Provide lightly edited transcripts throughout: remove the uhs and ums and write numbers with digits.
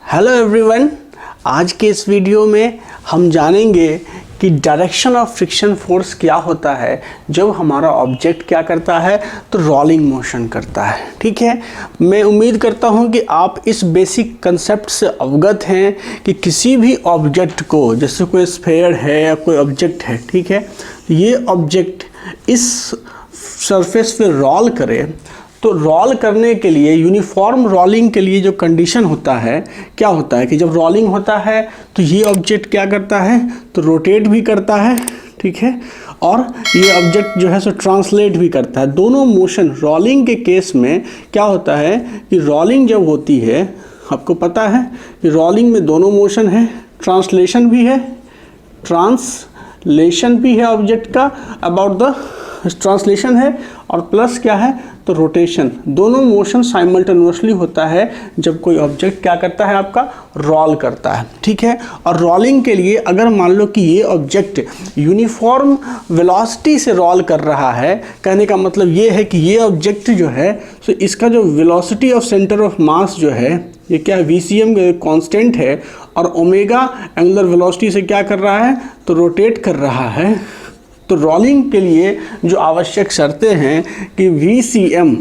Hello everyone, आज के इस वीडियो में हम जानेंगे कि डायरेक्शन ऑफ फ्रिक्शन फोर्स क्या होता है जब हमारा ऑब्जेक्ट क्या करता है तो रोलिंग मोशन करता है। ठीक है, मैं उम्मीद करता हूं कि आप इस बेसिक कंसेप्ट से अवगत हैं कि किसी भी ऑब्जेक्ट को, जैसे कोई स्फीयर है या कोई ऑब्जेक्ट है, ठीक है, ये ऑब्जेक्ट इस सरफेस पे रोल करे तो रोल करने के लिए, यूनिफॉर्म रोलिंग के लिए जो कंडीशन होता है, क्या होता है कि जब रोलिंग होता है तो ये ऑब्जेक्ट क्या करता है तो रोटेट भी करता है, ठीक है, और ये ऑब्जेक्ट जो है सो ट्रांसलेट भी करता है। दोनों मोशन रोलिंग के केस में क्या होता है कि रोलिंग जब होती है, आपको पता है कि रोलिंग में दोनों मोशन है, ट्रांसलेशन भी है, ट्रांसलेशन भी है ऑब्जेक्ट का, अबाउट द ट्रांसलेशन है, और प्लस क्या है तो रोटेशन। दोनों मोशन साइमल्टेनियसली होता है जब कोई ऑब्जेक्ट क्या करता है, आपका रोल करता है। ठीक है, और रोलिंग के लिए अगर मान लो कि ये ऑब्जेक्ट यूनिफॉर्म वेलोसिटी से रोल कर रहा है, कहने का मतलब ये है कि ये ऑब्जेक्ट जो है तो इसका जो वेलोसिटी ऑफ सेंटर ऑफ मास जो है ये क्या VCM कांस्टेंट है, और ओमेगा एंगुलर वेलोसिटी से क्या कर रहा है तो रोटेट कर रहा है। तो रोलिंग के लिए जो आवश्यक शर्तें हैं कि VCM,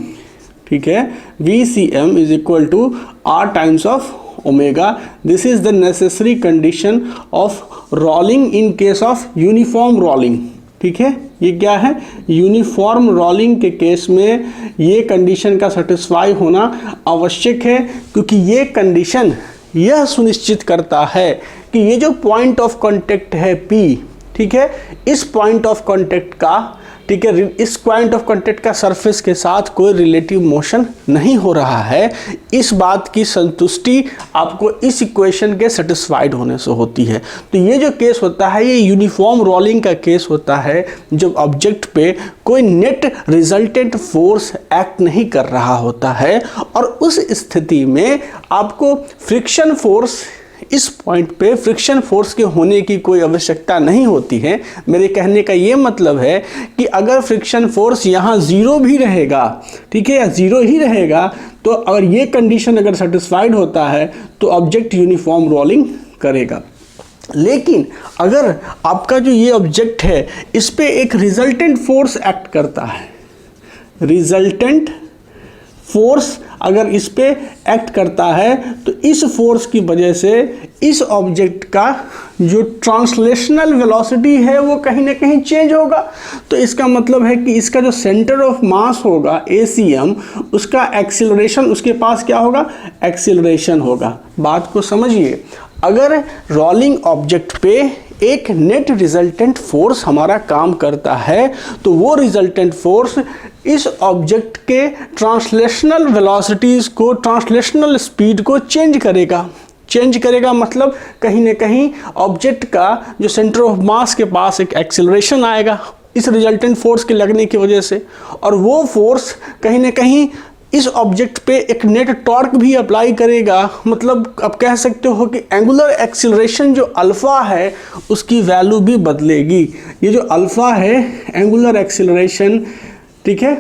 ठीक है, VCM is equal to R times of omega. This is the necessary condition of rolling in case of uniform rolling. ठीक है, ये क्या है, यूनिफॉर्म रोलिंग के केस में ये कंडीशन का सेटिस्फाई होना आवश्यक है, क्योंकि ये कंडीशन यह सुनिश्चित करता है कि ये जो पॉइंट ऑफ कांटेक्ट है P, ठीक है, इस पॉइंट ऑफ कांटेक्ट का, ठीक है, इस पॉइंट ऑफ कांटेक्ट का सरफेस के साथ कोई रिलेटिव मोशन नहीं हो रहा है। इस बात की संतुष्टि आपको इस इक्वेशन के सेटिस्फाइड होने से होती है। तो ये जो केस होता है ये यूनिफॉर्म रोलिंग का केस होता है जब ऑब्जेक्ट पे कोई नेट रिजल्टेंट फोर्स एक्ट नहीं कर रहा होता है, और उस स्थिति में आपको फ्रिक्शन फोर्स, इस पॉइंट पे फ्रिक्शन फोर्स के होने की कोई आवश्यकता नहीं होती है। मेरे कहने का ये मतलब है कि अगर फ्रिक्शन फोर्स यहाँ ज़ीरो भी रहेगा, ठीक है, या ज़ीरो ही रहेगा, तो अगर ये कंडीशन अगर सेटिस्फाइड होता है तो ऑब्जेक्ट यूनिफॉर्म रोलिंग करेगा। लेकिन अगर आपका जो ये ऑब्जेक्ट है इस पे एक रिजल्टेंट फोर्स एक्ट करता है, रिजल्टेंट फोर्स अगर इस पे एक्ट करता है तो इस फोर्स की वजह से इस ऑब्जेक्ट का जो ट्रांसलेशनल वेलोसिटी है वो कहीं ना कहीं चेंज होगा। तो इसका मतलब है कि इसका जो सेंटर ऑफ मास होगा ACM, उसका एक्सीलरेशन, उसके पास क्या होगा, एक्सीलरेशन होगा। बात को समझिए, अगर रोलिंग ऑब्जेक्ट पे एक नेट रिजल्टेंट फोर्स हमारा काम करता है तो वो रिजल्टेंट फोर्स इस ऑब्जेक्ट के ट्रांसलेशनल वेलोसिटीज़ को, ट्रांसलेशनल स्पीड को चेंज करेगा। चेंज करेगा मतलब कहीं ना कहीं ऑब्जेक्ट का जो सेंटर ऑफ मास के पास एक एक्सीलरेशन आएगा इस रिजल्टेंट फोर्स के लगने की वजह से, और वो फोर्स कहीं ना कहीं इस ऑब्जेक्ट पे एक नेट टॉर्क भी अप्लाई करेगा। मतलब आप कह सकते हो कि एंगुलर एक्सीलरेशन जो अल्फ़ा है उसकी वैल्यू भी बदलेगी। ये जो अल्फ़ा है एंगुलर एक्सीलरेशन, ठीक है,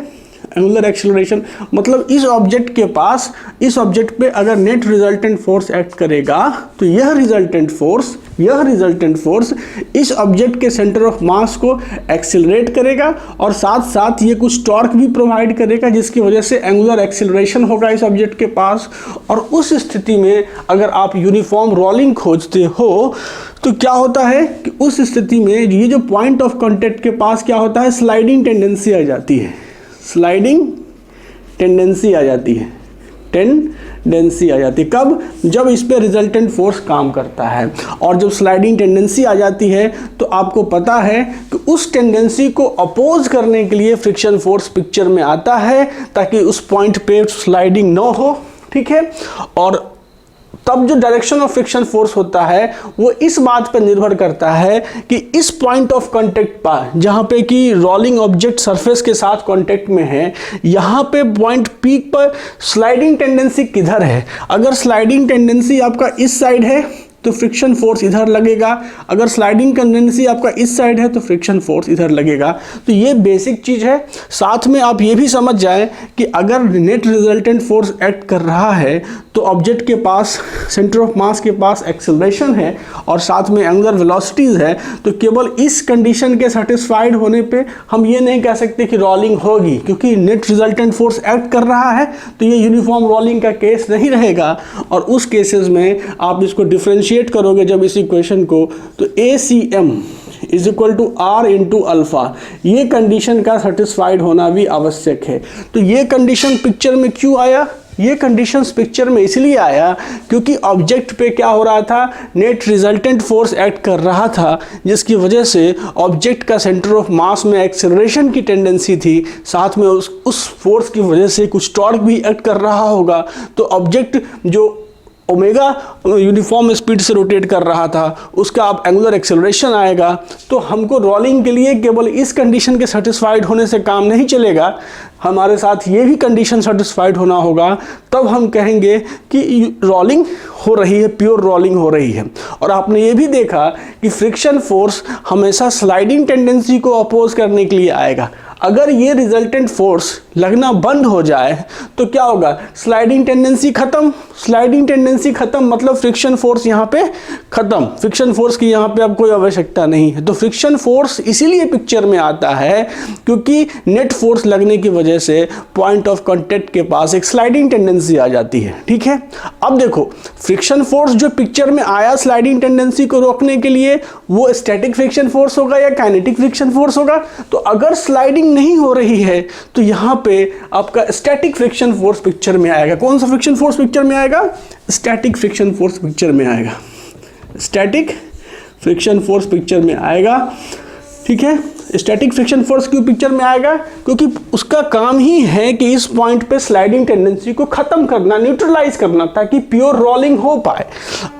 एंगुलर एक्सीलरेशन मतलब इस ऑब्जेक्ट के पास, इस ऑब्जेक्ट पे अगर नेट रिजल्टेंट फोर्स एक्ट करेगा तो यह रिजल्टेंट फोर्स इस ऑब्जेक्ट के सेंटर ऑफ मास को एक्सीलरेट करेगा, और साथ साथ ये कुछ टॉर्क भी प्रोवाइड करेगा जिसकी वजह से एंगुलर एक्सीलरेशन होगा इस ऑब्जेक्ट के पास। और उस स्थिति में अगर आप यूनिफॉर्म रोलिंग खोजते हो तो क्या होता है कि उस स्थिति में ये जो पॉइंट ऑफ कांटेक्ट के पास क्या होता है, स्लाइडिंग टेंडेंसी आ जाती है, स्लाइडिंग टेंडेंसी आ जाती है, टेंडेंसी आ जाती है। कब? जब इस पे रिजल्टेंट फोर्स काम करता है। और जब स्लाइडिंग टेंडेंसी आ जाती है तो आपको पता है कि उस टेंडेंसी को अपोज करने के लिए फ्रिक्शन फोर्स पिक्चर में आता है ताकि उस पॉइंट पे स्लाइडिंग ना हो, ठीक है। और तब जो डायरेक्शन ऑफ फ्रिक्शन फोर्स होता है वो इस बात पर निर्भर करता है कि इस पॉइंट ऑफ कांटेक्ट पर, जहाँ पे कि रोलिंग ऑब्जेक्ट सरफेस के साथ कांटेक्ट में है, यहाँ पे पॉइंट P पर स्लाइडिंग टेंडेंसी किधर है। अगर स्लाइडिंग टेंडेंसी आपका इस साइड है तो फ्रिक्शन फोर्स इधर लगेगा, अगर स्लाइडिंग टेंडेंसी आपका इस साइड है तो फ्रिक्शन फोर्स इधर लगेगा। तो ये बेसिक चीज़ है। साथ में आप ये भी समझ जाएं कि अगर नेट रिजल्टेंट फोर्स एक्ट कर रहा है तो ऑब्जेक्ट के पास सेंटर ऑफ मास के पास एक्सेलरेशन है और साथ में एंगुलर वेलोसिटीज है, तो केवल इस कंडीशन के सेटिस्फाइड होने पे हम ये नहीं कह सकते कि रोलिंग होगी, क्योंकि नेट रिजल्टेंट फोर्स एक्ट कर रहा है तो ये यूनिफॉर्म रोलिंग का केस नहीं रहेगा। और उस केसेस में आप इसको डिफ्रेंशिएट करोगे जब इस इक्वेशन को, तो ACM is equal to R into alpha, ये कंडीशन का सेटिस्फाइड होना भी आवश्यक है। तो ये कंडीशन पिक्चर में क्यों आया? ये कंडीशंस पिक्चर में इसलिए आया क्योंकि ऑब्जेक्ट पे क्या हो रहा था, नेट रिजल्टेंट फोर्स एक्ट कर रहा था, जिसकी वजह से ऑब्जेक्ट का सेंटर ऑफ मास में एक्सेलरेशन की टेंडेंसी थी, साथ में उस फोर्स की वजह से कुछ टॉर्क भी एक्ट कर रहा होगा। तो ऑब्जेक्ट जो ओमेगा यूनिफॉर्म स्पीड से रोटेट कर रहा था, उसका अब एंगुलर एक्सेलरेशन आएगा। तो हमको रोलिंग के लिए केवल इस कंडीशन के सेटिस्फाइड होने से काम नहीं चलेगा, हमारे साथ ये भी कंडीशन सेटिस्फाइड होना होगा, तब हम कहेंगे कि रोलिंग हो रही है, प्योर रोलिंग हो रही है। और आपने ये भी देखा कि फ्रिक्शन फोर्स हमेशा स्लाइडिंग टेंडेंसी को अपोज करने के लिए आएगा। अगर ये रिजल्टेंट फोर्स लगना बंद हो जाए तो क्या होगा, स्लाइडिंग टेंडेंसी खत्म। स्लाइडिंग टेंडेंसी खत्म मतलब फ्रिक्शन फोर्स यहाँ पे खत्म, फ्रिक्शन फोर्स की यहाँ पे अब कोई आवश्यकता नहीं है। तो फ्रिक्शन फोर्स इसीलिए पिक्चर में आता है क्योंकि नेट फोर्स लगने की वजह से पॉइंट ऑफ कांटेक्ट के पास एक स्लाइडिंग टेंडेंसी आ जाती है। ठीक है, अब देखो फ्रिक्शन फोर्स जो पिक्चर में आया स्लाइडिंग टेंडेंसी को रोकने के लिए, वो स्टैटिक फ्रिक्शन फोर्स होगा या काइनेटिक फ्रिक्शन फोर्स होगा? तो अगर स्लाइडिंग नहीं हो रही है तो यहां पे आपका स्टैटिक फ्रिक्शन फोर्स पिक्चर में आएगा। कौन सा फ्रिक्शन फोर्स पिक्चर में आएगा? स्टैटिक फ्रिक्शन फोर्स पिक्चर में आएगा। स्टैटिक फ्रिक्शन फोर्स पिक्चर में आएगा। ठीक है, स्टैटिक फ्रिक्शन फोर्स क्यों पिक्चर में आएगा? क्योंकि उसका काम ही है कि इस पॉइंट पे स्लाइडिंग टेंडेंसी को खत्म करना, न्यूट्रलाइज करना, ताकि प्योर रोलिंग हो पाए।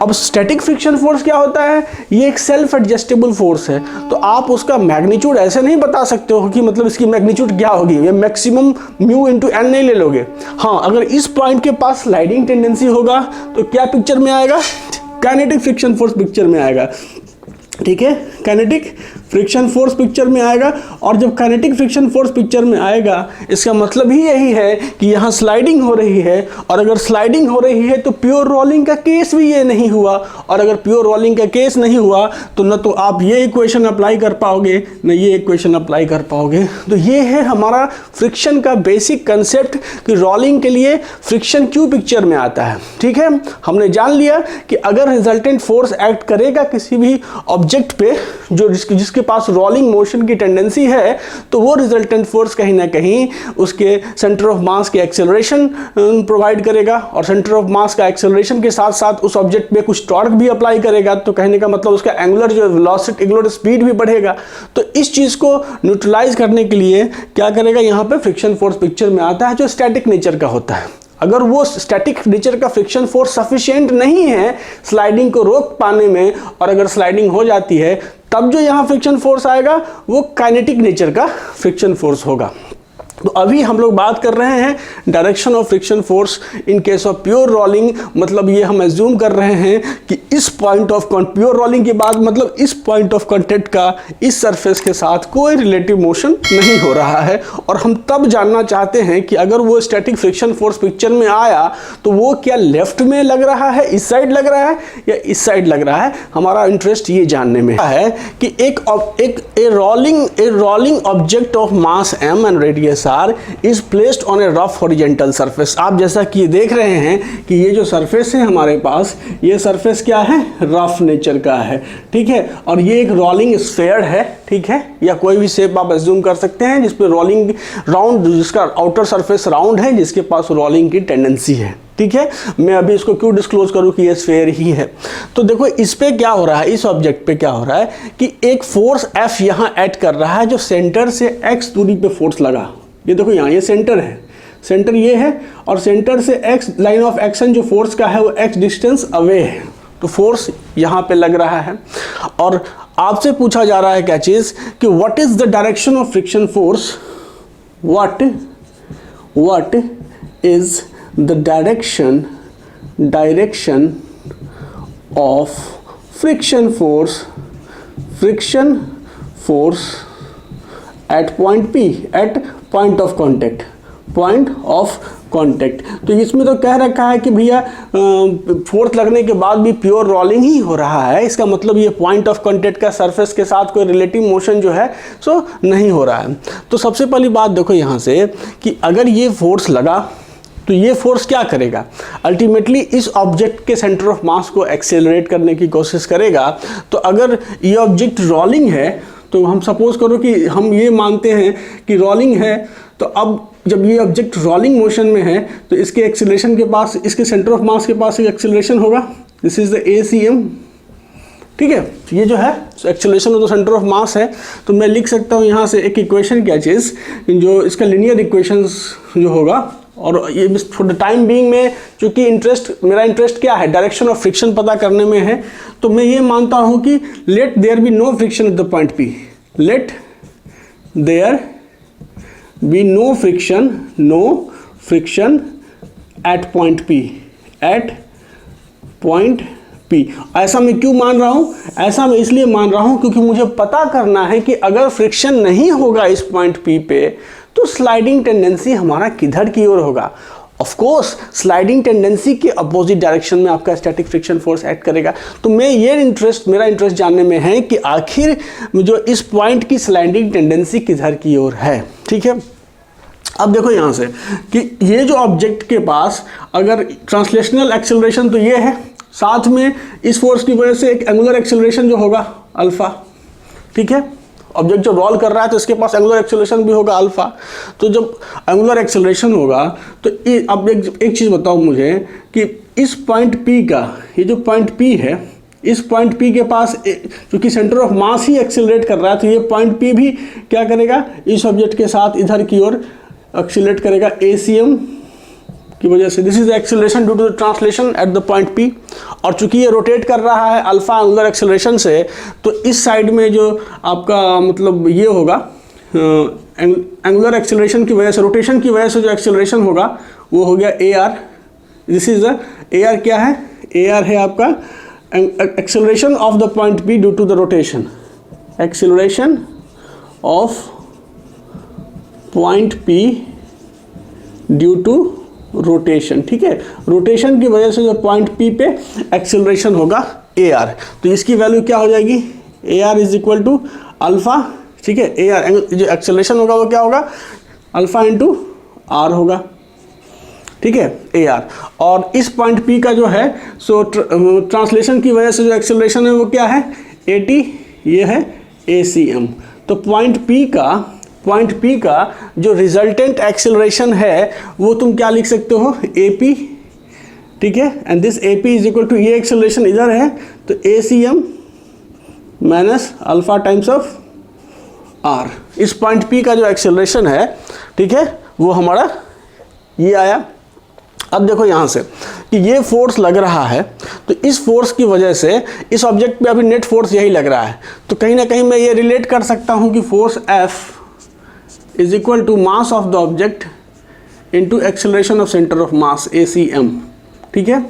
अब स्टैटिक फ्रिक्शन फोर्स क्या होता है? ये एक सेल्फ एडजस्टेबल फोर्स है, तो आप उसका मैग्नीट्यूड ऐसे नहीं बता सकते हो कि मतलब इसकी मैग्नीट्यूड क्या होगी, ये मैक्सिमम म्यू इंटू एन नहीं ले लोगे। हाँ, अगर इस पॉइंट के पास स्लाइडिंग टेंडेंसी होगा तो क्या पिक्चर में आएगा? काइनेटिक फ्रिक्शन फोर्स पिक्चर में आएगा। ठीक है, काइनेटिक फ्रिक्शन फोर्स पिक्चर में आएगा। और जब काइनेटिक फ्रिक्शन फोर्स पिक्चर में आएगा, इसका मतलब ही यही है कि यहाँ स्लाइडिंग हो रही है, और अगर स्लाइडिंग हो रही है तो प्योर रोलिंग का केस भी ये नहीं हुआ। और अगर प्योर रोलिंग का केस नहीं हुआ तो न तो आप ये इक्वेशन अप्लाई कर पाओगे, न ये इक्वेशन अप्लाई कर पाओगे। तो ये है हमारा फ्रिक्शन का बेसिक कंसेप्ट कि रोलिंग के लिए फ्रिक्शन क्यों पिक्चर में आता है। ठीक है, हमने जान लिया कि अगर रिजल्टेंट फोर्स एक्ट करेगा किसी भी ऑब्जेक्ट पे जो जिसके पास रोलिंग मोशन की टेंडेंसी है, तो वो रिजल्टेंट फोर्स कहीं ना कहीं उसके सेंटर ऑफ मास के एक्सेलरेशन प्रोवाइड करेगा, और सेंटर ऑफ मास का एक्सेलरेशन के साथ साथ उस ऑब्जेक्ट पे कुछ टॉर्क भी अप्लाई करेगा। तो कहने का मतलब उसका एंगुलर जो वेलोसिटी, एंगुलर स्पीड भी बढ़ेगा। तो इस चीज को न्यूट्रलाइज करने के लिए क्या करेगा, यहाँ पे फ्रिक्शन फोर्स पिक्चर में आता है जो स्टैटिक नेचर का होता है। अगर वो स्टैटिक नेचर का फ्रिक्शन फोर्स सफिशिएंट नहीं है स्लाइडिंग को रोक पाने में, और अगर स्लाइडिंग हो जाती है, तब जो यहाँ फ्रिक्शन फोर्स आएगा वो काइनेटिक नेचर का फ्रिक्शन फोर्स होगा। तो अभी हम लोग बात कर रहे हैं direction of friction force in case of pure rolling. मतलब ये हम एज्यूम कर रहे हैं कि इस पॉइंट ऑफ प्योर रोलिंग के बाद मतलब इस पॉइंट ऑफ कांटेक्ट का इस सरफेस के साथ कोई रिलेटिव मोशन नहीं हो रहा है, और हम तब जानना चाहते हैं कि अगर वो स्टैटिक फ्रिक्शन फोर्स पिक्चर में आया तो वो क्या लेफ्ट में लग रहा है, इस साइड लग रहा है, या इस साइड लग रहा है। हमारा इंटरेस्ट ये जानने में है कि एक rolling object of mass m and radius r is placed on a rough horizontal surface। आप जैसा कि देख रहे हैं कि ये जो सरफेस है हमारे पास, ये सरफेस क्या है, रफ नेचर का है। ठीक है, और ये एक रोलिंग स्फीयर है। ठीक है, या कोई भी शेप आप एज्यूम कर सकते हैं जिसपे रोलिंग राउंड, जिसका आउटर सरफेस राउंड है, जिसके पास रोलिंग की टेंडेंसी है। ठीक है, मैं अभी इसको क्यों डिस्क्लोज करूं कि ये स्फीयर ही है। तो देखो इस पे क्या हो रहा है, इस ऑब्जेक्ट पे क्या हो रहा है कि एक फोर्स F यहाँ ऐड कर रहा है जो सेंटर से x दूरी पे फोर्स लगा। ये देखो यहाँ ये सेंटर है, सेंटर ये है, और सेंटर से x लाइन ऑफ एक्शन जो फोर्स का है वो x डिस्टेंस अवे है। तो फोर्स यहाँ पे लग रहा है, और आपसे पूछा जा रहा है क्या चीज़ कि what is the direction of friction force, what is the direction of friction force at point P, at point of contact, point of contact. तो इसमें तो कह रखा है कि भैया फोर्स लगने के बाद भी प्योर रोलिंग ही हो रहा है, इसका मतलब ये पॉइंट ऑफ कांटेक्ट का सरफेस के साथ कोई रिलेटिव मोशन जो है सो नहीं हो रहा है। तो सबसे पहली बात देखो यहाँ से कि अगर ये फोर्स लगा तो ये फोर्स क्या करेगा, अल्टीमेटली इस ऑब्जेक्ट के सेंटर ऑफ मास को एक्सेलरेट करने की कोशिश करेगा। तो अगर ये ऑब्जेक्ट रोलिंग है तो हम सपोज करो कि हम ये मानते हैं कि रोलिंग है, तो अब जब ये ऑब्जेक्ट रोलिंग मोशन में है तो इसके एक्सेलरेशन के पास, इसके सेंटर ऑफ मास के पास एक एक्सेलरेशन होगा, दिस इज द ACM, ठीक है। ये जो है acceleration of the centre of मास है। तो मैं लिख सकता हूँ यहाँ से एक इक्वेशन क्या चीज़, जो इसका लीनियर इक्वेशंस जो होगा, और ये फॉर द टाइम बीइंग में चूँकि मेरा इंटरेस्ट क्या है, डायरेक्शन ऑफ फ्रिक्शन पता करने में है, तो मैं ये मानता हूँ कि let there be no friction at the point P, let there be no friction at point P, at point P। ऐसा मैं क्यों मान रहा हूँ, ऐसा मैं इसलिए मान रहा हूँ क्योंकि मुझे पता करना है कि अगर फ्रिक्शन नहीं होगा इस पॉइंट P पे तो स्लाइडिंग टेंडेंसी हमारा किधर की ओर होगा। ऑफ कोर्स स्लाइडिंग टेंडेंसी के अपोजिट डायरेक्शन में आपका स्टैटिक फ्रिक्शन फोर्स एक्ट करेगा। तो मेरा इंटरेस्ट जानने में है कि आखिर जो इस पॉइंट की स्लाइडिंग टेंडेंसी किधर की ओर है, ठीक है। अब देखो यहाँ से कि ये जो ऑब्जेक्ट के पास अगर ट्रांसलेशनल एक्सेलरेशन तो ये है, साथ में इस फोर्स की वजह से एक एंगुलर एक्सेलरेशन जो होगा अल्फा, ठीक है। ऑब्जेक्ट जो रोल कर रहा है तो इसके पास एंगुलर एक्सेलरेशन भी होगा अल्फा। तो जब एंगुलर एक्सेलरेशन होगा तो अब एक चीज़ बताओ मुझे कि इस पॉइंट P का, ये जो पॉइंट P है, इस पॉइंट P के पास क्योंकि centre of mass he accelerate कर रहा है तो ये पॉइंट P भी क्या करेगा, इस ऑब्जेक्ट के साथ इधर की ओर एक्सेलरेट करेगा ACM की वजह से। This is the acceleration due to the translation at the point P। और चूंकि ये रोटेट कर रहा है अल्फा एंगुलर एक्सेलरेशन से, तो इस साइड में जो आपका मतलब ये होगा एंगुलर एक्सेलरेशन की वजह से, रोटेशन की वजह से जो एक्सेलरेशन होगा वो हो गया AR। This is the AR क्या है, AR है आपका acceleration of the point P due to the rotation, acceleration of point P due to rotation, ठीक है। रोटेशन की वजह से जो पॉइंट P पे एक्सेलरेशन होगा AR, तो इसकी वैल्यू क्या हो जाएगी, AR is equal to alpha, ठीक है। AR जो एक्सेलरेशन होगा वो क्या होगा, अल्फा इंटू R होगा, ठीक है, AR। और इस पॉइंट P का जो है सो ट्रांसलेशन की वजह से जो एक्सेलरेशन है वो क्या है, AT, ये है ACM। तो पॉइंट P का जो रिजल्टेंट एक्सेलरेशन है वो तुम क्या लिख सकते हो, AP, ठीक है। And this AP is equal to, ये एक्सेलरेशन इधर है तो ACM minus alpha times of R। इस पॉइंट P का जो एक्सेलरेशन है, ठीक है, वो हमारा ये आया। अब देखो यहाँ से कि ये फोर्स लग रहा है, तो इस फोर्स की वजह से इस ऑब्जेक्ट पे अभी नेट फोर्स यही लग रहा है। तो कहीं ना कहीं मैं ये रिलेट कर सकता हूँ कि force F is equal to mass of the object into acceleration of center of mass ACM, ठीक है,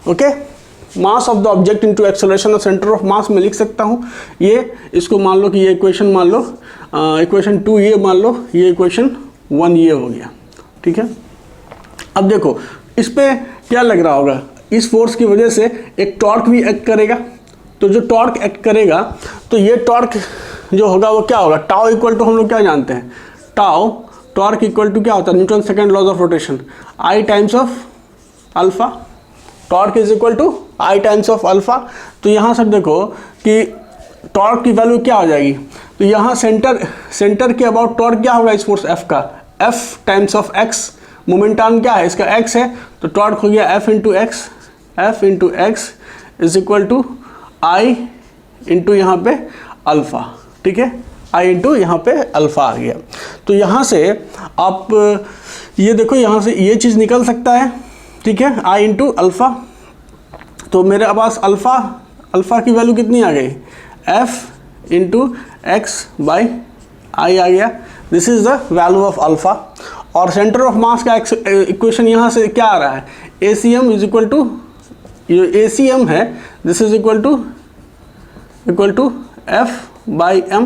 okay. Mass of the object into acceleration of centre of मास में लिख सकता हूँ। ये इसको मान लो कि ये इक्वेशन मान लो, इक्वेशन 2 ये मान लो, ये इक्वेशन 1 ये हो गया, ठीक है। अब देखो इस पे क्या लग रहा होगा, इस फोर्स की वजह से एक टॉर्क भी एक्ट करेगा। तो जो टॉर्क एक्ट करेगा तो ये टॉर्क जो होगा वो क्या होगा, टाउ इक्वल टू, हम लोग क्या जानते हैं, टाउ टॉर्क इक्वल टू क्या होता है, Newton second laws of rotation, I times of alpha. Torque is equal to I times of alpha. तो यहाँ से देखो कि टॉर्क की वैल्यू क्या हो जाएगी, तो यहाँ सेंटर के अबाउट टॉर्क क्या होगा इस फोर्स F का, F टाइम्स ऑफ x। मोमेंटाम क्या है इसका, x है, तो टॉर्क हो गया F into x is equal to I into यहाँ पे अल्फा, ठीक है, I इंटू यहाँ पे अल्फा आ गया। तो यहाँ से आप ये देखो, यहाँ से ये चीज़ निकल सकता है, ठीक है, I इंटू अल्फा। तो मेरे पास अल्फा की वैल्यू कितनी आ गई, F into x by I आ गया। This is the value of alpha. और सेंटर ऑफ मास का इक्वेशन यहाँ से क्या आ रहा है, ACM इज इक्वल टू, ये ACM है, this is equal to F by M।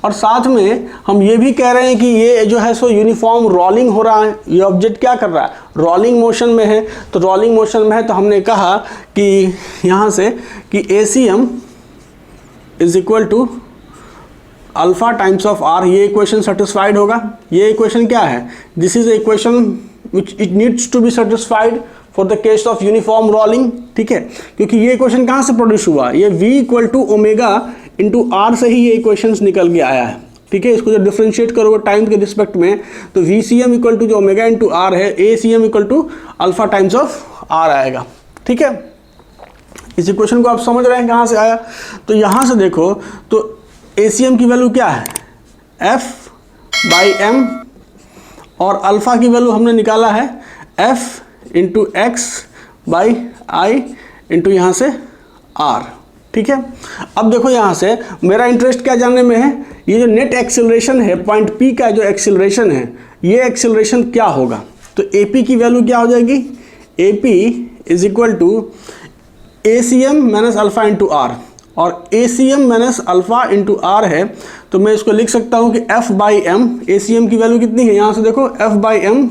और साथ में हम ये भी कह रहे हैं कि ये जो है सो यूनिफॉर्म रोलिंग हो रहा है, ये ऑब्जेक्ट क्या कर रहा है, रोलिंग मोशन में है। तो रोलिंग मोशन में है तो हमने कहा कि यहाँ से कि ACM is equal to alpha times of r, ये इक्वेशन सेटिस्फाइड होगा। ये इक्वेशन क्या है, this is equation which it needs to be satisfied for the case of uniform rolling, ठीक है, क्योंकि ये इक्वेशन कहाँ से प्रोड्यूस हुआ, ये V equal to omega into r से ही ये इक्वेशंस निकल के आया है, ठीक है। इसको जब डिफ्रेंशिएट करोगे टाइम के रिस्पेक्ट में तो VCM इक्वल टू जो ओमेगा इंटू आर है, ACM equal to alpha times of r आएगा, ठीक है। इस इक्वेशन को आप समझ रहे हैं कहाँ से आया। तो यहाँ से देखो तो ACM की वैल्यू क्या है, F/m, और अल्फा की वैल्यू हमने निकाला है F into x by I into यहाँ से R, ठीक है। अब देखो यहाँ से मेरा इंटरेस्ट क्या जानने में है, ये जो नेट एक्सेलरेशन है पॉइंट P का जो एक्सेलरेशन है, ये एक्सेलरेशन क्या होगा। तो AP की वैल्यू क्या हो जाएगी, AP is equal to ACM minus alpha into r, और ACM minus alpha into are है तो मैं इसको लिख सकता हूँ कि F/m, ACM की वैल्यू कितनी है, यहाँ से देखो F/m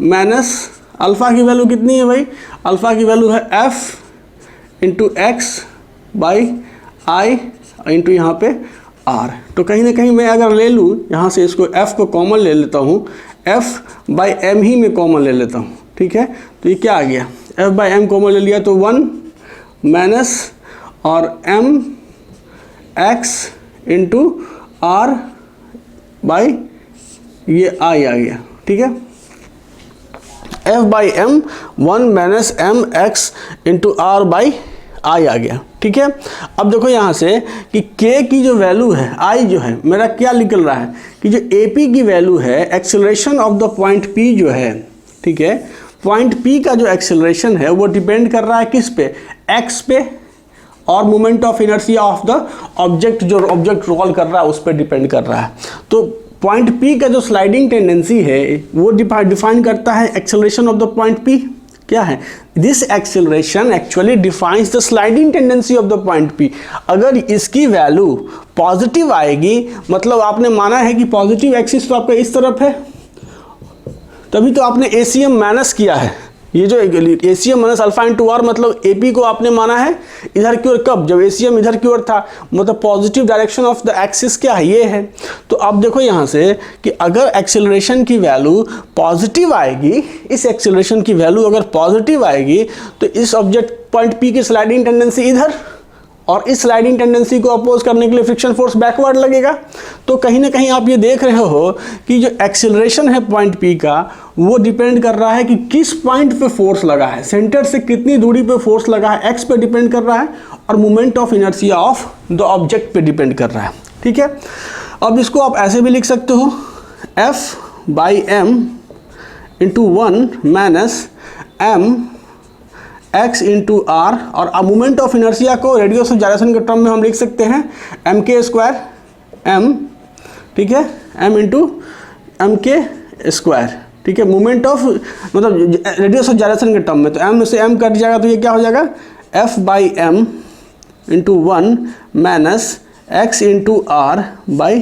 माइनस अल्फा की वैल्यू कितनी है भाई, अल्फा की वैल्यू है F into x by I into यहाँ पे R। तो कहीं ना कहीं मैं अगर ले लूँ यहाँ से इसको F को कॉमन ले लेता हूँ, F/m ही मैं कॉमन ले लेता हूँ, ठीक है। तो ये क्या आ गया, F/m कॉमन ले लिया तो 1 माइनस और m x into are by ये I आ गया, ठीक है। F/m 1 minus m x into are by I आ गया, ठीक है। अब देखो यहाँ से कि K की जो वैल्यू है, I जो है मेरा क्या निकल रहा है कि जो AP की वैल्यू है acceleration of the point P जो है, ठीक है, पॉइंट P का जो एक्सेलरेशन है वो डिपेंड कर रहा है किस पे, x पे, और moment of inertia of the object, जो ऑब्जेक्ट रोल कर रहा है उस पर डिपेंड कर रहा है। तो पॉइंट P का जो स्लाइडिंग टेंडेंसी है वो डिफाइन करता है acceleration of the point P क्या है, this acceleration actually defines the sliding tendency of the point P। अगर इसकी वैल्यू पॉजिटिव आएगी, मतलब आपने माना है कि पॉजिटिव एक्सिस तो आपका इस तरफ है, तभी तो आपने ACM माइनस किया है, ये जो ACM minus alpha into are, मतलब AP को आपने माना है इधर की ओर, कब, जब ACM इधर की ओर था, मतलब positive direction of the axis क्या है, ये है। तो अब देखो यहाँ से कि अगर एक्सेलरेशन की वैल्यू पॉजिटिव आएगी, इस एक्सेलरेशन की वैल्यू अगर पॉजिटिव आएगी तो इस ऑब्जेक्ट पॉइंट P की स्लाइडिंग टेंडेंसी इधर, और इस स्लाइडिंग टेंडेंसी को अपोज करने के लिए फ्रिक्शन फोर्स बैकवर्ड लगेगा। तो कहीं ना कहीं आप ये देख रहे हो कि जो एक्सेलरेशन है पॉइंट P का वो डिपेंड कर रहा है कि किस पॉइंट पे फोर्स लगा है, सेंटर से कितनी दूरी पे फोर्स लगा है, x पे डिपेंड कर रहा है, और moment of inertia of the object पे डिपेंड कर रहा है, ठीक है। अब इसको आप ऐसे भी लिख सकते हो F/m into 1 minus m x into r, और मोमेंट ऑफ इनर्शिया को रेडियस ऑफ जायरेशन के टर्म में हम लिख सकते हैं mk² m, ठीक है, m इंटू mk², ठीक है। मोमेंट ऑफ मतलब रेडियस ऑफ जायरेशन के टर्म में, तो m से m कट जाएगा तो ये क्या हो जाएगा F/m into 1 minus x into are by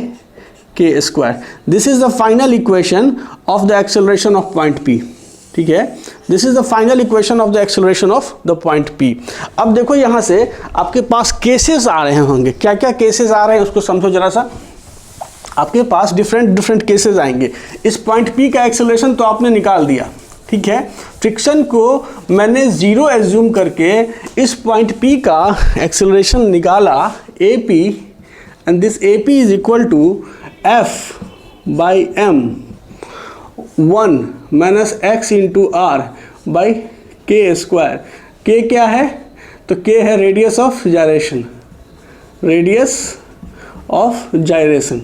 k²। This is the final equation of the acceleration of point P, ठीक है। This is the final equation of the acceleration of the point P। अब देखो यहाँ से आपके पास cases आ रहे होंगे, क्या क्या केसेस आ रहे हैं उसको समझो जरा सा। आपके पास डिफरेंट केसेस आएंगे। इस पॉइंट P का एक्सेलरेशन तो आपने निकाल दिया, ठीक है। फ्रिक्शन को मैंने 0 एज्यूम करके इस पॉइंट P का एक्सेलरेशन निकाला AP, and this AP is equal to F/m 1 minus x into are by k²। k क्या है, तो k है radius of gyration, radius of gyration,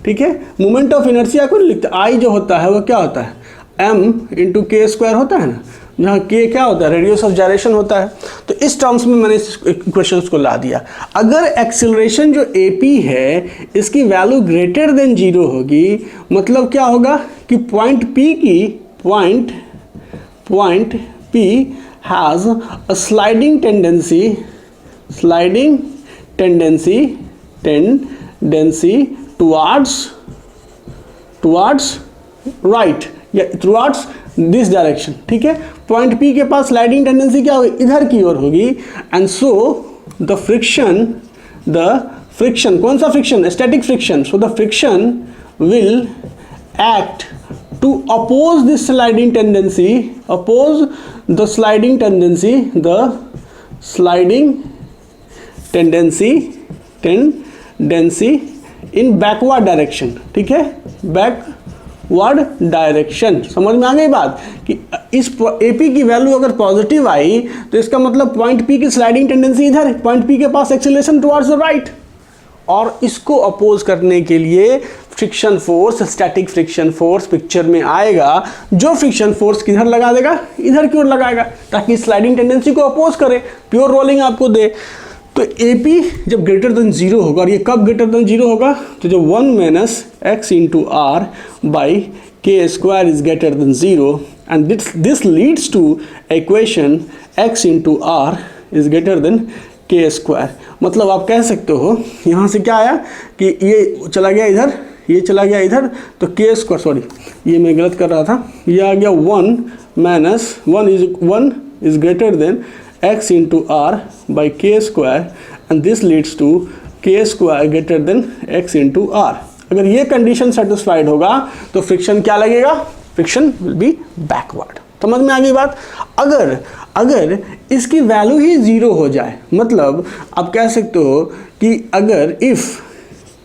ठीक है। मोमेंट ऑफ इनर्शिया को लिखते, I जो होता है वो क्या होता है m इंटू k² होता है ना, जहाँ k क्या होता है, रेडियस ऑफ जायरेशन होता है। तो इस टर्म्स में मैंने इस इक्वेशन को ला दिया। अगर एक्सेलरेशन जो AP है इसकी वैल्यू ग्रेटर देन 0 होगी, मतलब क्या होगा कि point P has a sliding tendency tendency towards right या टुवर्ड्स दिस डायरेक्शन, ठीक है। पॉइंट पी के पास स्लाइडिंग टेंडेंसी क्या होगी, इधर की ओर होगी, एंड सो द फ्रिक्शन कौन सा friction, static friction, so the friction will act to oppose this sliding tendency, the sliding tendency in backward direction, ठीक है, बैकवर्ड डायरेक्शन। समझ में आ गई बात कि इस AP की वैल्यू अगर पॉजिटिव आई तो इसका मतलब पॉइंट P की स्लाइडिंग टेंडेंसी इधर, पॉइंट P के पास एक्सीलरेशन टुवर्ड्स द राइट, और इसको अपोज करने के लिए friction force, static friction force picture में आएगा, जो फ्रिक्शन फोर्स किधर लगा देगा, इधर की ओर लगाएगा, ताकि स्लाइडिंग टेंडेंसी को अपोज करे, प्योर रोलिंग आपको दे। तो AP जब ग्रेटर देन 0 होगा, और ये कब ग्रेटर देन 0 होगा, तो जब 1 minus x into are by K square is greater than 0, and this leads to equation x into are is greater than के स्क्वायर। मतलब आप कह सकते हो यहाँ से क्या आया कि ये चला गया इधर, ये चला गया इधर, तो के स्क्वायर, सॉरी ये मैं गलत कर रहा था, ये आ गया 1 minus 1 is greater than x into are by K square, and this leads to K square greater than x into R. अगर ये कंडीशन सेटिस्फाइड होगा तो फ्रिक्शन क्या लगेगा, फ्रिक्शन विल बी बैकवर्ड। समझ में आ गई बात। अगर इसकी वैल्यू ही 0 हो जाए, मतलब आप कह सकते हो कि अगर if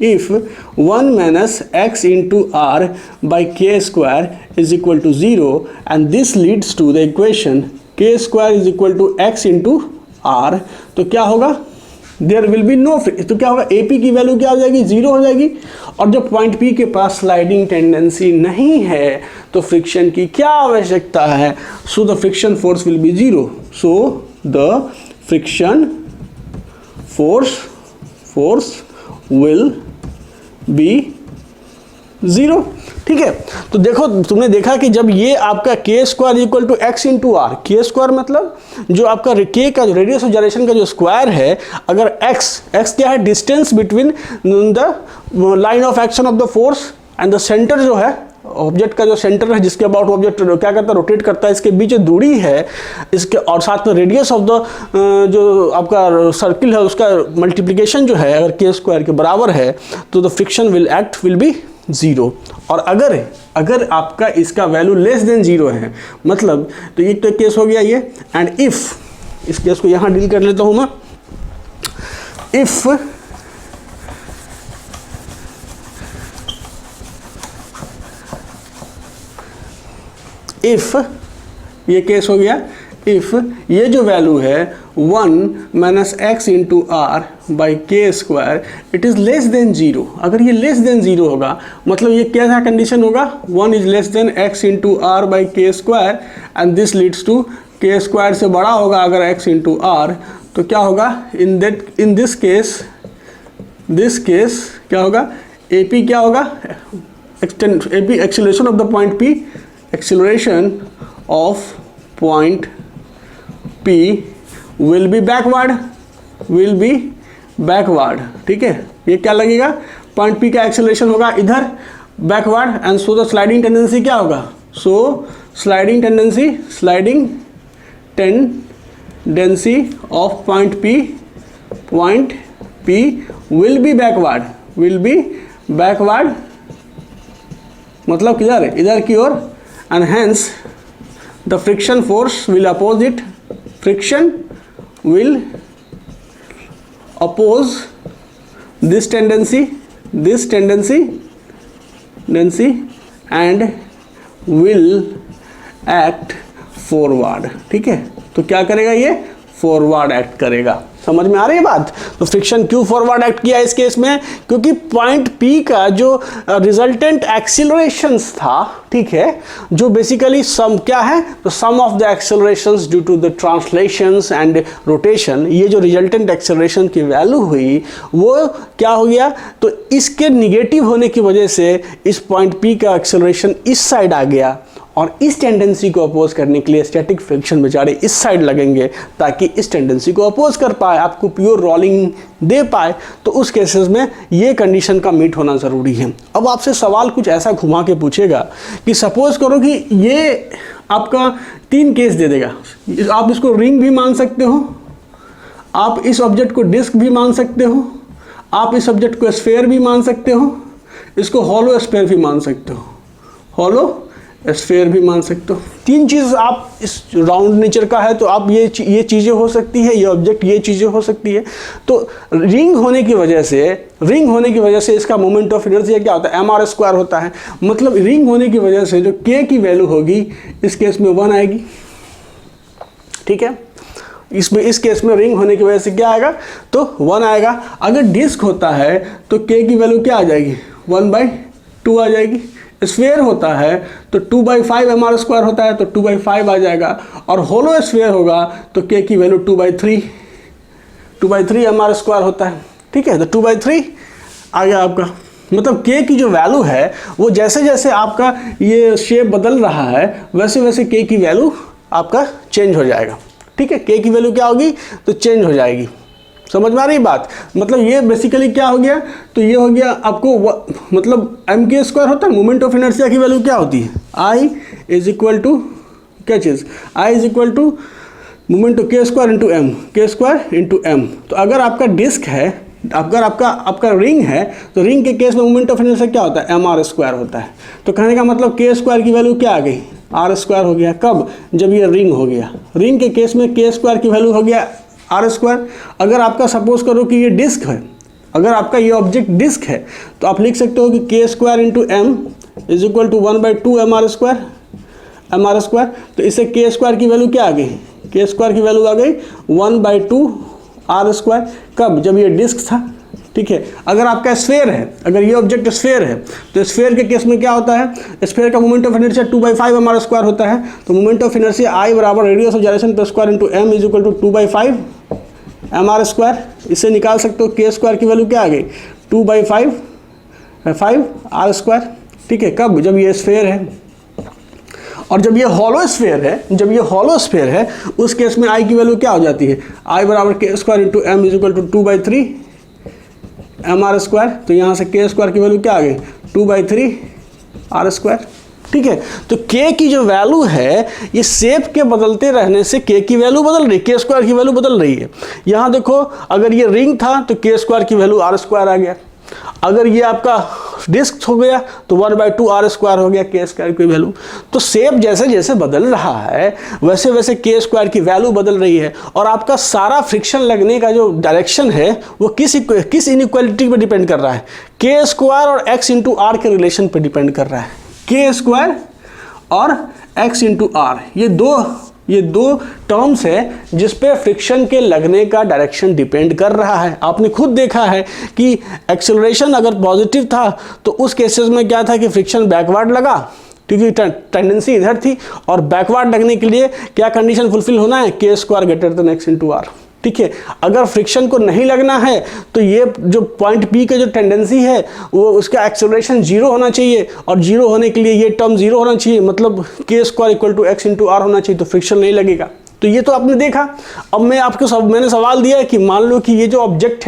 1 minus x into are by K square is equal to 0, and this leads to the equation K square is equal to x into R, तो क्या होगा, there will be no friction. तो क्या होगा, AP की value क्या हो जाएगी, 0 हो जाएगी, और जब पॉइंट P के पास स्लाइडिंग टेंडेंसी नहीं है तो फ्रिक्शन की क्या आवश्यकता है, so the friction force will be 0, so the friction force will be 0, ठीक है। तो देखो, तुमने देखा कि जब ये आपका k square equal to x into are, के स्क्वायर मतलब जो आपका के का रेडियस ऑफ जनरेशन का जो स्क्वायर है, अगर एक्स क्या है, distance between the line of action of the force and the centre, जो है ऑब्जेक्ट का जो सेंटर है जिसके अबाउट ऑब्जेक्ट क्या करता है, रोटेट करता है, इसके बीच दूरी है इसके, और साथ में रेडियस ऑफ द जो आपका सर्किल है उसका मल्टीप्लिकेशन जो है अगर के स्क्वायर के बराबर है, तो द फ्रिक्शन विल बी 0। और अगर आपका इसका वैल्यू लेस देन 0 है, मतलब तो ये तो केस हो गया ये, एंड इफ इस केस को यहां डील कर लेता हूं मैं, इफ ये केस हो गया, इफ ये जो वैल्यू है 1 minus x into are by K square it is less than 0, अगर ये लेस देन 0 होगा, मतलब ये क्या कंडीशन होगा, 1 is less than x into are by K square, and this leads to K square से बड़ा होगा अगर एक्स इंटू आर, तो क्या होगा, इन दिस केस क्या होगा, AP क्या होगा, AP acceleration of the point P, acceleration of point P will be backward, ठीक है। ये क्या लगेगा, पॉइंट P का एक्सेलरेशन होगा इधर backward, and so the sliding tendency क्या होगा, so sliding tendency of point P will be backward, मतलब किधर, इधर की ओर, and hence the friction force will oppose it, friction will oppose this tendency and will act forward, ठीक है। तो क्या करेगा, ये फॉरवर्ड एक्ट करेगा। समझ में आ रही है बात। तो फ्रिक्शन क्यों फॉरवर्ड एक्ट किया इस केस में, क्योंकि पॉइंट P का जो रिजल्टेंट एक्सीलरेशंस था, ठीक है, जो बेसिकली सम क्या है, तो sum of the accelerations due to the translations and rotation, ये जो रिजल्टेंट एक्सीलरेशन की वैल्यू हुई वो क्या हो गया, तो इसके निगेटिव होने की वजह से इस पॉइंट P का एक्सीलरेशन इस साइड आ गया, और इस टेंडेंसी को अपोज करने के लिए स्टैटिक फ्रिक्शन बेचारे इस साइड लगेंगे ताकि इस टेंडेंसी को अपोज कर पाए, आपको प्योर रोलिंग दे पाए। तो उस केसेस में ये कंडीशन का मीट होना ज़रूरी है। अब आपसे सवाल कुछ ऐसा घुमा के पूछेगा कि सपोज करो कि ये आपका 3 केस दे देगा, आप इसको रिंग भी मान सकते हो, आप इस ऑब्जेक्ट को डिस्क भी मान सकते हो, आप इस ऑब्जेक्ट को स्फेयर भी मान सकते हो, इसको हॉलो स्फेयर भी मान सकते हो, हॉलो स्फेयर भी मान सकते हो। 3 चीज़ आप इस राउंड नेचर का है तो आप ये चीज़ें हो सकती है, ये ऑब्जेक्ट ये चीज़ें हो सकती है। तो रिंग होने की वजह से इसका मोमेंट ऑफ इनर्शिया क्या होता है, mr² होता है। मतलब रिंग होने की वजह से जो k की वैल्यू होगी इस केस में 1 आएगी, ठीक है। इस केस में रिंग होने की वजह से क्या आएगा, तो 1 आएगा। अगर डिस्क होता है तो k की वैल्यू क्या आ जाएगी, 1/2 आ जाएगी। स्फेयर होता है तो 2/5 mr² होता है तो 2/5 आ जाएगा। और होलो स्फेयर होगा तो k की वैल्यू 2/3 mr² होता है, ठीक है। तो 2/3 आ गया आपका। मतलब k की जो वैल्यू है वो जैसे जैसे आपका ये शेप बदल रहा है वैसे वैसे k की वैल्यू आपका चेंज हो जाएगा, ठीक है। k की वैल्यू क्या होगी, तो चेंज हो जाएगी। समझ में आ रही बात। मतलब ये बेसिकली क्या हो गया, तो ये हो गया आपको मतलब mk² होता है। मोमेंट ऑफ इनर्शिया की वैल्यू क्या होती है, I इज इक्वल टू क्या चीज़, I is equal to moment of k² into m। तो अगर आपका डिस्क है, अगर आपका रिंग है तो रिंग के केस में मोमेंट ऑफ इनर्शिया क्या होता है, mr² होता है। तो कहने का मतलब k² की वैल्यू क्या आ गई, r² हो गया। कब, जब ये रिंग हो गया। रिंग के केस में k² की वैल्यू हो गया r²। अगर आपका सपोज करो कि ये डिस्क है, अगर आपका ये ऑब्जेक्ट डिस्क है तो आप लिख सकते हो कि k² into m is equal to 1/2 mr²। तो इससे k² की वैल्यू क्या आ गई, k² की वैल्यू आ गई 1/2 r²। कब, जब ये डिस्क था, ठीक है। अगर आपका स्फेयर है, अगर ये ऑब्जेक्ट स्फेयर है तो स्फेयर के केस में क्या होता है, स्फेयर का मोमेंट ऑफ इनर्शिया 2/5 mr² होता है। तो मोमेंट ऑफ इनर्शिया I बराबर रेडियस ऑफ जाइरेशन पर square into m is equal to 2/5 mr²। इससे निकाल सकते हो k² की वैल्यू क्या आ गई, 2/5 r², ठीक है। कब, जब ये स्फेयर है। और जब ये हॉलो स्फेयर है, उस केस में I की वैल्यू क्या हो जाती है, I बराबर k² into m is equal to 2/3 mr²। तो यहाँ से k² की वैल्यू क्या आ गई, 2/3 r², ठीक है। तो k की जो वैल्यू है ये शेप के बदलते रहने से k की वैल्यू बदल रही है, k² की वैल्यू बदल रही है। यहाँ देखो, अगर ये रिंग था तो k² की वैल्यू r² आ गया। अगर ये आपका डिस्क हो गया तो 1/2 r² हो गया k² की वैल्यू। तो शेप जैसे जैसे बदल रहा है वैसे वैसे k² की वैल्यू बदल रही है। और आपका सारा फ्रिक्शन लगने का जो डायरेक्शन है वो किस इनइक्वालिटी पर डिपेंड कर रहा है, k² और x इंटू आर के रिलेशन पर डिपेंड कर रहा है। k² और x इंटू आर, ये दो टर्म्स है जिस पे फ्रिक्शन के लगने का डायरेक्शन डिपेंड कर रहा है। आपने खुद देखा है कि एक्सेलरेशन अगर पॉजिटिव था तो उस केसेस में क्या था कि फ्रिक्शन बैकवर्ड लगा, क्योंकि टेंडेंसी इधर थी। और बैकवर्ड लगने के लिए क्या कंडीशन फुलफिल होना है, k² greater than x into r, ठीक है। अगर फ्रिक्शन को नहीं लगना है तो ये जो पॉइंट P का जो टेंडेंसी है वो उसका एक्सेलरेशन 0 होना चाहिए, और 0 होने के लिए ये टर्म 0 होना चाहिए, मतलब k² equal to x into r होना चाहिए, तो फ्रिक्शन नहीं लगेगा। तो ये तो आपने देखा। अब मैंने सवाल दिया है कि मान लो कि ये जो ऑब्जेक्ट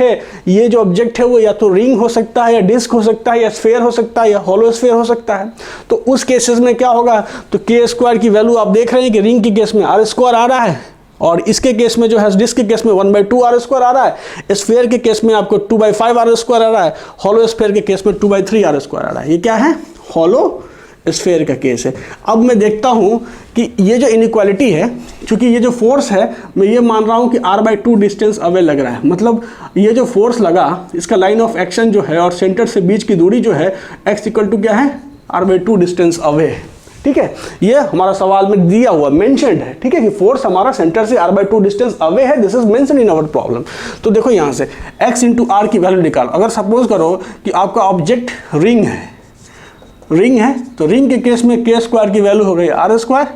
है वो या तो रिंग हो सकता है, या डिस्क हो सकता है, या स्फेयर हो सकता है, या हॉलो स्फेयर हो सकता है। तो उस केसेस में क्या होगा, तो k² की वैल्यू आप देख रहे हैं कि रिंग के केस में r² आ रहा है, और इसके केस में जो है डिस्क के केस में 1/2 r² आ रहा है, स्फेयर के केस में आपको 2/5 r² आ रहा है, हॉलो स्फेयर के केस में 2/3 r² आ रहा है। ये क्या है, हॉलो स्फेयर का केस है। अब मैं देखता हूं कि ये जो इनइक्वालिटी है, क्योंकि ये जो फोर्स है मैं ये मान रहा हूं कि r/2 डिस्टेंस अवे लग रहा है। मतलब ये जो फोर्स लगा इसका लाइन ऑफ एक्शन जो है और सेंटर से बीच की दूरी जो है x इक्वल टू क्या है, r/2 डिस्टेंस अवे है, ठीक है। ये हमारा सवाल में दिया हुआ मेंशन्ड है, ठीक है, कि फोर्स हमारा सेंटर से r/2 डिस्टेंस अवे है। This is mentioned in our problem. तो देखो यहाँ से x इंटू आर की वैल्यू निकालो। अगर सपोज करो कि आपका ऑब्जेक्ट रिंग है तो रिंग के केस में k² की वैल्यू हो गई r²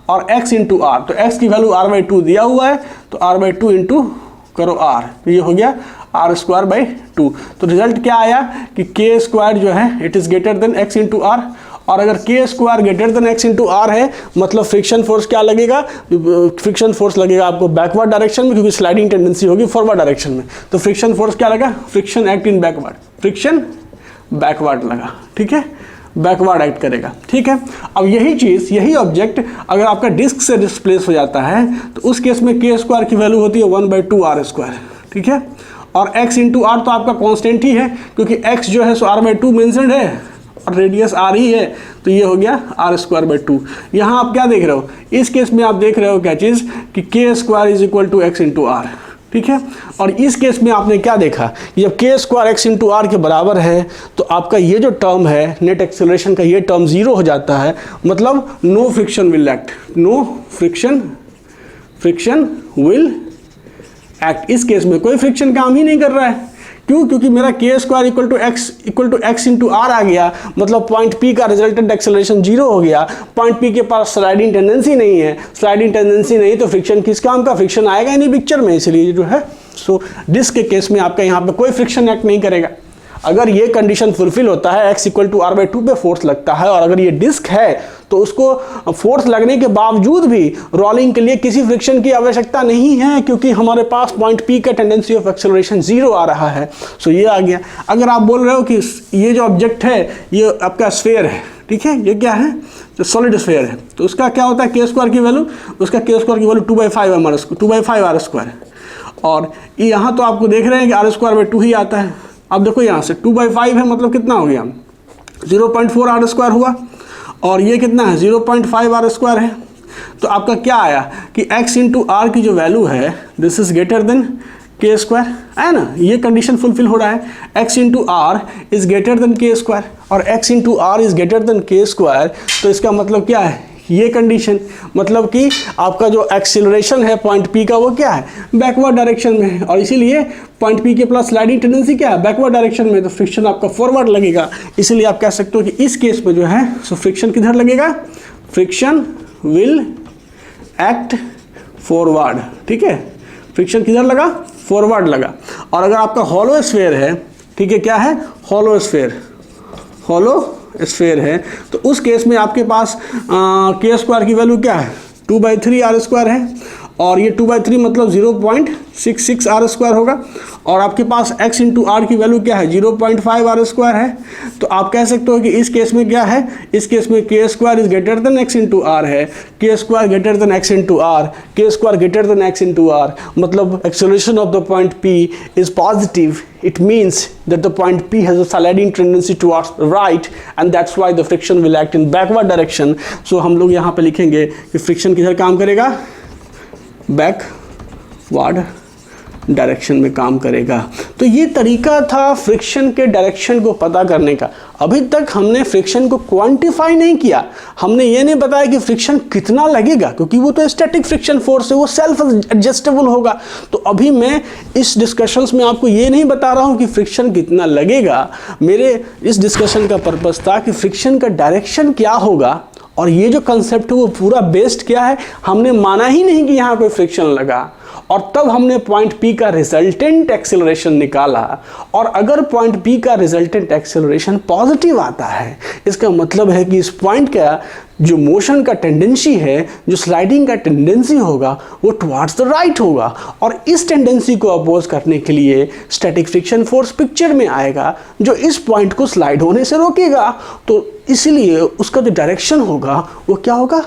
और x इंटू आर, तो x की वैल्यू r/2 दिया हुआ है, तो r/2 इंटू करो r, तो ये हो गया r²/2। तो रिजल्ट क्या आया कि k² जो है it is greater than x into r, और अगर k square greater than x into are है मतलब फ्रिक्शन फोर्स क्या लगेगा, फ्रिक्शन फोर्स लगेगा आपको बैकवर्ड डायरेक्शन में, क्योंकि स्लाइडिंग टेंडेंसी होगी फॉरवर्ड डायरेक्शन में। तो फ्रिक्शन फोर्स क्या लगा, friction act in backward, friction backward लगा, ठीक है, बैकवर्ड एक्ट करेगा, ठीक है। अब यही चीज़, यही ऑब्जेक्ट अगर आपका डिस्क से डिस्प्लेस हो जाता है तो उस केस में के स्क्वायर की वैल्यू होती है 1/2 आर स्क्वायर, ठीक है। और x इंटू आर तो आपका कांस्टेंट ही है, क्योंकि x जो है सो r/2 मेंशन्ड है और रेडियस r ही है, तो ये हो गया r²/2। यहाँ आप क्या देख रहे हो, इस केस में आप देख रहे हो क्या चीज़ कि k square is equal to x into r, ठीक है। और इस केस में आपने क्या देखा, जब के स्क्वायर एक्स इंटू आर के बराबर है तो आपका ये जो टर्म है नेट एक्सेलरेशन का, ये टर्म जीरो हो जाता है, मतलब no friction will act, no friction will act. इस केस में कोई फ्रिक्शन काम ही नहीं कर रहा है, क्यों, क्योंकि मेरा K square equal to x into R आ गया, मतलब पॉइंट पी का रिजल्टेंट एक्सेलरेशन जीरो हो गया। पॉइंट पी के पास स्लाइडिंग टेंडेंसी नहीं है, स्लाइडिंग टेंडेंसी नहीं तो फ्रिक्शन किस काम का, फ्रिक्शन आएगा ही नहीं पिक्चर में, इसलिए जो है सो डिस्क के केस में आपका यहाँ पे कोई फ्रिक्शन एक्ट नहीं करेगा। अगर ये कंडीशन फुलफिल होता है, x इक्वल टू r/2 पे फोर्स लगता है, और अगर ये डिस्क है तो उसको फोर्स लगने के बावजूद भी रोलिंग के लिए किसी फ्रिक्शन की आवश्यकता नहीं है, क्योंकि हमारे पास पॉइंट P का टेंडेंसी ऑफ एक्सेलरेशन जीरो आ रहा है। सो ये आ गया। अगर आप बोल रहे हो कि ये जो ऑब्जेक्ट है ये आपका स्फेयर है, ठीक है, ये क्या है, तो सॉलिड स्फेयर है, तो उसका क्या होता है के स्क्वायर की वैल्यू, उसका के स्क्वायर की वैल्यू 2/5 आर स्क्वायर। और यहाँ तो आपको देख रहे हैं कि r²/2 ही आता है। अब देखो यहाँ से 2/5 है, मतलब कितना हो गया, 0.4 आर स्क्वायर हुआ, और ये कितना है 0.5 आर स्क्वायर है। तो आपका क्या आया कि x इंटू आर की जो वैल्यू है दिस इज ग्रेटर देन के स्क्वायर, है ना, ये कंडीशन फुलफिल हो रहा है। x into are is greater than के स्क्वायर, और x into are is greater than के स्क्वायर, तो इसका मतलब क्या है, ये कंडीशन, मतलब कि आपका जो एक्सीलरेशन है पॉइंट P का वो क्या है, बैकवर्ड डायरेक्शन में है, और इसीलिए पॉइंट P के प्लस स्लाइडिंग टेंडेंसी क्या है, बैकवर्ड डायरेक्शन में, तो फ्रिक्शन आपका फॉरवर्ड लगेगा। इसलिए आप कह सकते हो कि इस केस में जो है सो फ्रिक्शन किधर लगेगा, फ्रिक्शन विल एक्ट फॉरवर्ड, ठीक है, फ्रिक्शन किधर लगा, फॉरवर्ड लगा। और अगर आपका हॉलो स्फेयर है, ठीक है, क्या है, हॉलो स्फेयर है, तो उस केस में आपके पास के स्क्वायर की वैल्यू क्या है, 2/3 आर स्क्वायर है, और ये 2/3 मतलब 0.66 आर स्क्वायर होगा, और आपके पास x इंटू आर की वैल्यू क्या है, 0.5 आर स्क्वायर है। तो आप कह सकते हो कि इस केस में क्या है, इस केस में K square is greater than x into are है, K square greater than x into are, के square greater than x into are, मतलब acceleration of the point P is positive. It means that the point P has a sliding tendency towards right, and that's why the friction will act in backward direction. So हम लोग यहाँ पे लिखेंगे कि friction किधर काम करेगा, backward direction में काम करेगा। तो ये तरीका था फ्रिक्शन के डायरेक्शन को पता करने का। अभी तक हमने फ्रिक्शन को क्वांटिफाई नहीं किया, हमने ये नहीं बताया कि फ्रिक्शन कितना लगेगा, क्योंकि वो तो स्टैटिक फ्रिक्शन फोर्स है, वो सेल्फ एडजस्टेबल होगा। तो अभी मैं इस डिस्कशंस में आपको ये नहीं बता रहा हूँ कि फ्रिक्शन कितना लगेगा। मेरे इस डिस्कशन का पर्पस था कि फ्रिक्शन का डायरेक्शन क्या होगा, और ये जो कंसेप्ट है वो पूरा बेस्ड क्या है, हमने माना ही नहीं कि यहाँ कोई फ्रिक्शन लगा, और तब हमने पॉइंट P का रिजल्टेंट एक्सेलरेशन निकाला। और अगर पॉइंट P का रिजल्टेंट एक्सेलरेशन पॉजिटिव आता है, इसका मतलब है कि इस पॉइंट का जो मोशन का टेंडेंसी है, जो स्लाइडिंग का टेंडेंसी होगा, वो टुवर्ड्स द राइट होगा, और इस टेंडेंसी को अपोज करने के लिए स्टैटिक फ्रिक्शन फोर्स पिक्चर में आएगा, जो इस पॉइंट को स्लाइड होने से रोकेगा। तो इसलिए उसका जो डायरेक्शन होगा वो क्या होगा,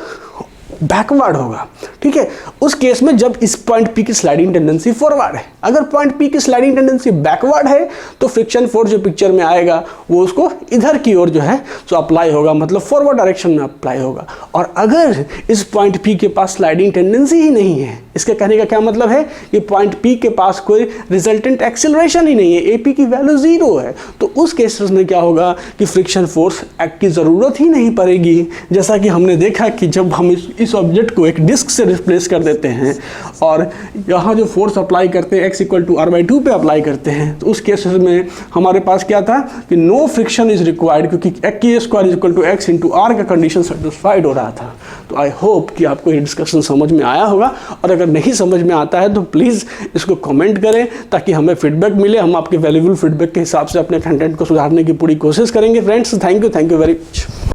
बैकवर्ड होगा, ठीक है। उस केस में जब इस पॉइंट P की स्लाइडिंग टेंडेंसी फॉरवर्ड है, अगर पॉइंट P की स्लाइडिंग टेंडेंसी बैकवर्ड है तो फ्रिक्शन फोर्स जो पिक्चर में आएगा वो उसको इधर की ओर जो है सो अप्लाई होगा, मतलब फॉरवर्ड डायरेक्शन में अप्लाई होगा। और अगर इस पॉइंट P के पास स्लाइडिंग टेंडेंसी ही नहीं है, इसके कहने का क्या मतलब है कि पॉइंट P के पास कोई रिजल्टेंट एक्सेलरेशन ही नहीं है, AP की वैल्यू जीरो है, तो उस केसेस में क्या होगा कि फ्रिक्शन फोर्स एक्ट की ज़रूरत ही नहीं पड़ेगी। जैसा कि हमने देखा कि जब हम इस ऑब्जेक्ट को एक डिस्क से रिप्लेस कर देते हैं और यहाँ जो फोर्स अप्लाई करते हैं x इक्वल टू r/2 पे अप्लाई करते हैं, तो उस केस में हमारे पास क्या था कि नो फ्रिक्शन इज रिक्वायर्ड, क्योंकि k square is equal to x into r का कंडीशन सेटिस्फाइड हो रहा था। तो आई होप कि आपको ये डिस्कशन समझ में आया होगा, और अगर नहीं समझ में आता है तो प्लीज़ इसको कमेंट करें ताकि हमें फीडबैक मिले। हम आपके वैल्यूबल फीडबैक के हिसाब से अपने कंटेंट को सुधारने की पूरी कोशिश करेंगे। Friends, thank you very much.